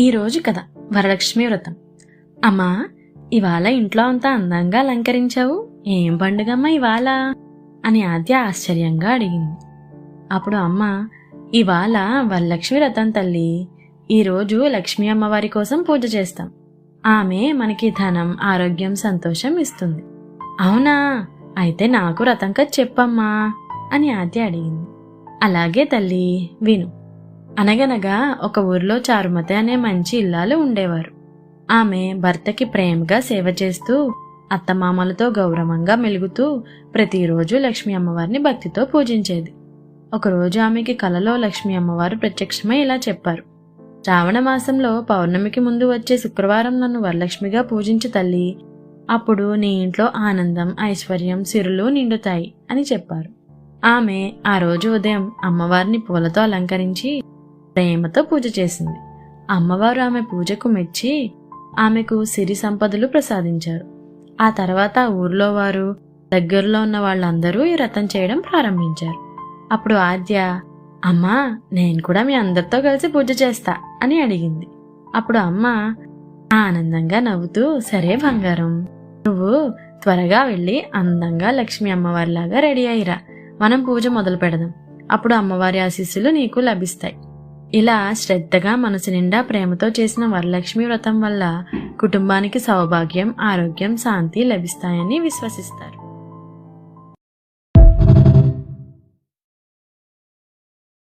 ఈరోజు కథ వరలక్ష్మి వ్రతం. అమ్మా, ఇవాళ ఇంట్లో అంతా అందంగా అలంకరించావు, ఏం పండుగమ్మా ఇవాళ అని ఆద్య ఆశ్చర్యంగా అడిగింది. అప్పుడు అమ్మ, ఇవాళ వరలక్ష్మి వ్రతం తల్లి. ఈరోజు లక్ష్మీ అమ్మవారి కోసం పూజ చేస్తాం. ఆమె మనకి ధనం, ఆరోగ్యం, సంతోషం ఇస్తుంది. అవునా, అయితే నాకు వ్రతం కథ చెప్పమ్మా అని ఆద్య అడిగింది. అలాగే తల్లి, విను. అనగనగా ఒక ఊరిలో చారుమతి అనే మంచి ఇల్లాలు ఉండేవారు. ఆమె భర్తకి ప్రేమగా సేవ చేస్తూ, అత్తమామలతో గౌరవంగా మెలుగుతూ ప్రతిరోజు లక్ష్మీ అమ్మవారిని భక్తితో పూజించేది. ఒకరోజు ఆమెకి కలలో లక్ష్మీ అమ్మవారు ప్రత్యక్షమై ఇలా చెప్పారు: శ్రావణ మాసంలో పౌర్ణమికి ముందు వచ్చే శుక్రవారం నన్ను వరలక్ష్మిగా పూజించు తల్లి. అప్పుడు నీ ఇంట్లో ఆనందం, ఐశ్వర్యం, సిరులు నిండుతాయి అని చెప్పారు. ఆమె ఆ రోజు ఉదయం అమ్మవారిని పూలతో అలంకరించి ప్రేమతో పూజ చేసింది. అమ్మవారు ఆమె పూజకు మెచ్చి ఆమెకు సిరి సంపదలు ప్రసాదించారు. ఆ తర్వాత ఊర్లో వారు, దగ్గరలో ఉన్న వాళ్ళందరూ ఈ వ్రతం చేయడం ప్రారంభించారు. అప్పుడు ఆద్య, అమ్మా, నేను కూడా మీ అందరితో కలిసి పూజ చేస్తా అని అడిగింది. అప్పుడు అమ్మ ఆనందంగా నవ్వుతూ, సరే బంగారం, నువ్వు త్వరగా వెళ్ళి అందంగా లక్ష్మీ అమ్మవారిలాగా రెడీ అయ్యిరా, మనం పూజ మొదలు పెడదాం. అప్పుడు అమ్మవారి ఆశీస్సులు నీకు లభిస్తాయి. ఇలా శ్రద్ధగా మనసు నిండా ప్రేమతో చేసిన వరలక్ష్మి వ్రతం వల్ల కుటుంబానికి సౌభాగ్యం, ఆరోగ్యం, శాంతి లభిస్తాయని విశ్వసిస్తారు.